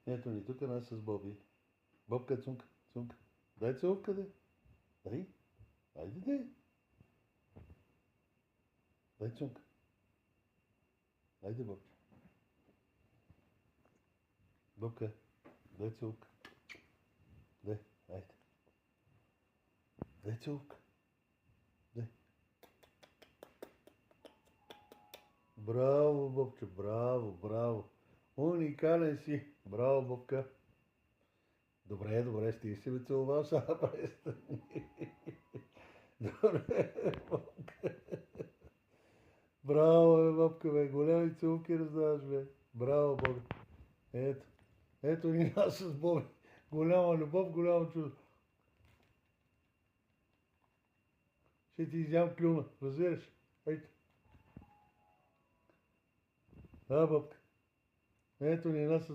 Ето ни тук нас с Боби. Бобка, цунка, цунка. Дай целувка, де. Дай. Айде, де. Дай цунка. Айде, Бобче. Бобка, дай целувка. Дай, айде. Дай целувка. Дай. Браво, Бобче, браво, браво. Уникален си. Браво, Бобка. Добре, добре, стига си ме целувал, сега престани. Добре, Бобка. Браво, бе, Бобка, бе. Големи целуки раздаваш, бе. Браво, Боби. Ето. Ето ни нас с Боби. Голяма любов, голямо чудо. Ще ти изям клюна, разбираш? Ето. Да, Бобка. Ето ни нас с